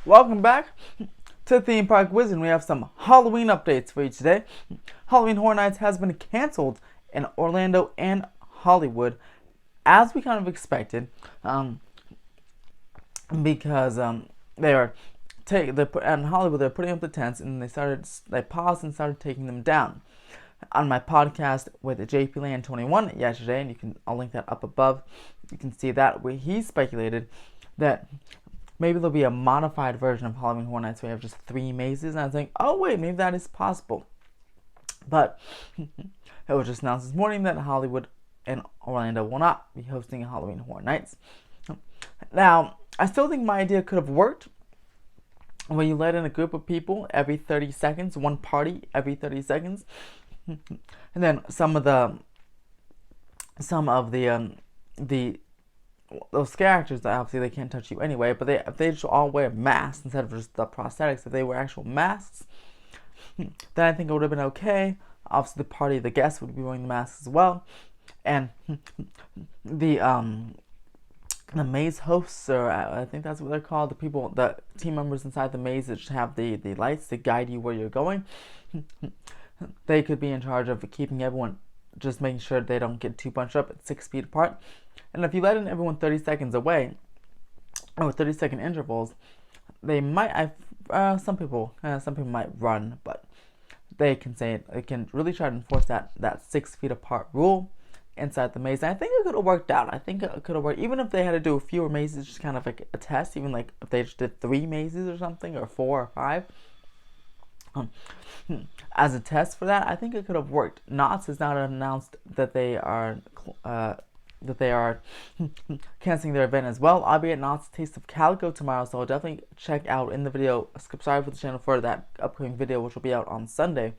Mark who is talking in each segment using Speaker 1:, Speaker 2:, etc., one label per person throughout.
Speaker 1: Welcome back to Theme Park Wizard. We have some Halloween updates for you today. Halloween Horror Nights has been canceled in Orlando and Hollywood, as we kind of expected, because in Hollywood they're putting up the tents, and they paused and started taking them down. On my podcast with JP Land 21 yesterday, and I'll link that up above. You can see that where he speculated that maybe there'll be a modified version of Halloween Horror Nights where you have just 3 mazes, and I was like, oh wait, maybe that is possible. But it was just announced this morning that Hollywood and Orlando will not be hosting Halloween Horror Nights. Now, I still think my idea could have worked when you let in a group of people every 30 seconds, one party every 30 seconds, and then some of those characters that obviously they can't touch you anyway, but if they just all wear masks instead of just the prosthetics, if they wear actual masks, then I think it would have been okay. Obviously, the guests would be wearing the masks as well, and the maze hosts, or I think that's what they're called, the team members inside the maze that just have the lights to guide you where you're going. They could be in charge of keeping everyone, just making sure they don't get too bunched up at 6 feet apart. And if you let in everyone 30 seconds away, or 30-second intervals, they might. Some people might run, but they can really try to enforce that 6 feet apart rule inside the maze. And I think it could have worked out. I think it could have worked, even if they had to do fewer mazes, just kind of like a test. Even like if they just did 3 mazes or something, or 4 or 5. As a test for that, I think it could have worked. Knott's has not announced that they are canceling their event as well. I'll be at Knott's Taste of Calico tomorrow, so I'll definitely check out in the video. Subscribe to the channel for that upcoming video, which will be out on Sunday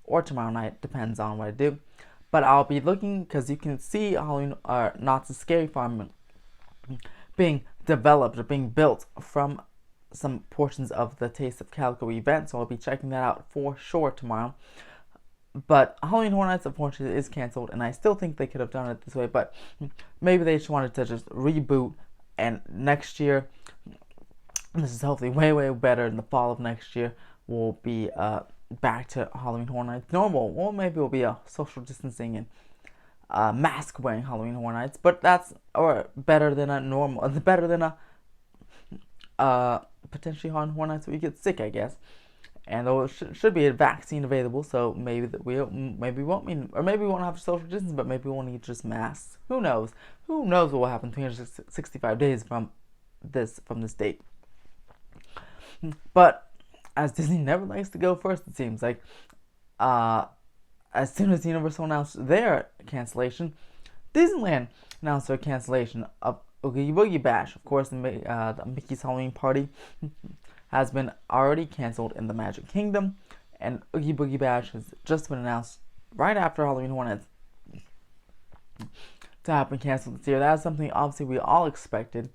Speaker 1: or tomorrow night, depends on what I do. But I'll be looking, because you can see Knott's Scary Farm being developed or being built from some portions of the Taste of Calico event, so I'll be checking that out for sure tomorrow. But Halloween Horror Nights, unfortunately, is canceled, and I still think they could have done it this way, but maybe they just wanted to just reboot, and next year, this is hopefully way, way better. In the fall of next year, we'll be back to Halloween Horror Nights normal. Well, maybe it'll be a social distancing and mask-wearing Halloween Horror Nights, but that's better than a potentially Horror Nights where you get sick, I guess. And there should be a vaccine available, so maybe we won't have social distance, but maybe we won't need just masks. Who knows? Who knows what will happen 365 days from this date? But as Disney never likes to go first, it seems like, as soon as Universal announced their cancellation, Disneyland announced their cancellation of Oogie Boogie Bash. Of course, the Mickey's Halloween Party has been already canceled in the Magic Kingdom, and Oogie Boogie Bash has just been announced right after Halloween Horror Nights to have been canceled this year. That's something obviously we all expected,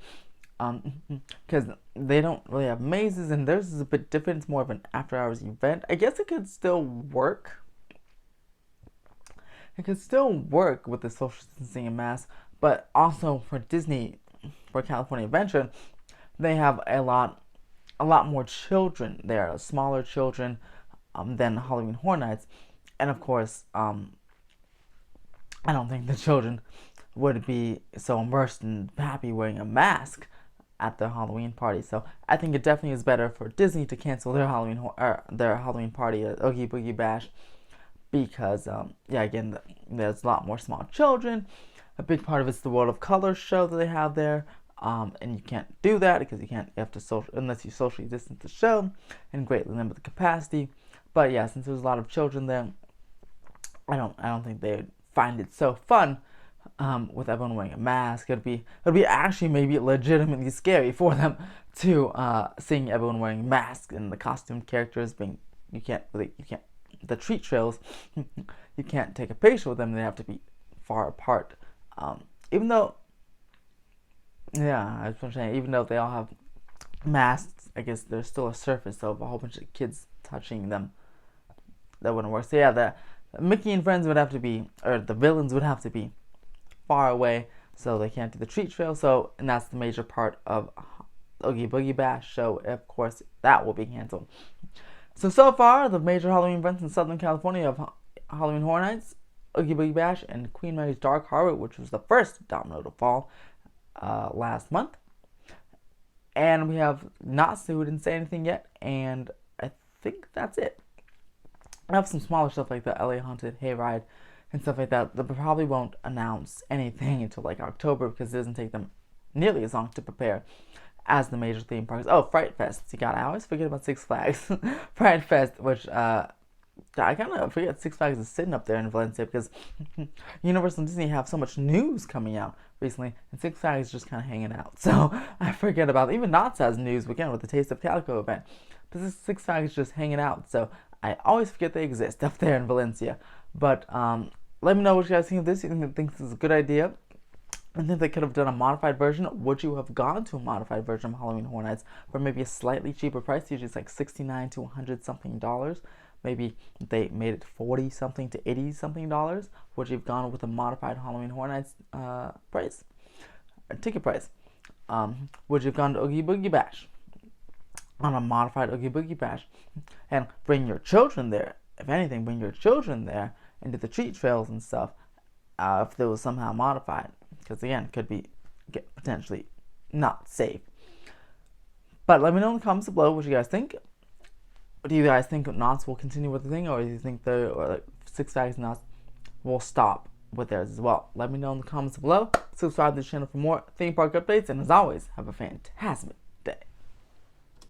Speaker 1: because they don't really have mazes, and theirs is a bit different. It's more of an after-hours event. I guess it could still work. It could still work with the social distancing and masks, but also for Disney, for California Adventure, they have a lot more children there, smaller children than Halloween Horror Nights. And of course, I don't think the children would be so immersed and happy wearing a mask at their Halloween party. So I think it definitely is better for Disney to cancel their Halloween party at Oogie Boogie Bash, because again, there's a lot more small children. A big part of it's the World of Color show that they have there. And you can't do that because you have to unless you socially distance the show and greatly limit the capacity. But yeah, since there's a lot of children there, I don't think they would find it so fun with everyone wearing a mask. It'd be actually maybe legitimately scary for them to seeing everyone wearing masks and the costumed characters being the treat trails. You can't take a picture with them. They have to be far apart. Even though. Yeah, I was saying, even though they all have masks, I guess there's still a surface of a whole bunch of kids touching them. That wouldn't work. So yeah, the Mickey and friends would have to be, or the villains would have to be far away, so they can't do the treat trail. And that's the major part of Oogie Boogie Bash, so of course that will be canceled. So far, the major Halloween events in Southern California of Halloween Horror Nights, Oogie Boogie Bash, and Queen Mary's Dark Harbor, which was the first domino to fall last month. And we have Knott's, who didn't say anything yet, and I think that's it. I have some smaller stuff like the LA Haunted Hayride and stuff like that. They probably won't announce anything until like October because it doesn't take them nearly as long to prepare as the major theme parks. Oh, Fright Fest. I always forget about Six Flags. Fright Fest, which I kind of forget Six Flags is sitting up there in Valencia because Universal and Disney have so much news coming out recently, and Six Flags is just kind of hanging out. So I forget about it. Even Knott's has news again with the Taste of Calico event. But this Six Flags is just hanging out, so I always forget they exist up there in Valencia. But let me know what you guys think of this. You think this is a good idea? I think they could have done a modified version. Would you have gone to a modified version of Halloween Horror Nights for maybe a slightly cheaper price? Usually it's like $69 to $100 something dollars. Maybe they made it $40 something to $80 something dollars. Would you have gone with a modified Halloween Horror Nights price? Ticket price? Would you have gone to Oogie Boogie Bash on a modified Oogie Boogie Bash? And bring your children there. If anything, bring your children there and do the treat trails and stuff if they was somehow modified. Because again, it could be potentially not safe. But let me know in the comments below what you guys think. Do you guys think Knott's will continue with the thing, or do you think Six Flags and Knott's will stop with theirs as well? Let me know in the comments below. Subscribe to the channel for more theme park updates, and as always, have a fantastic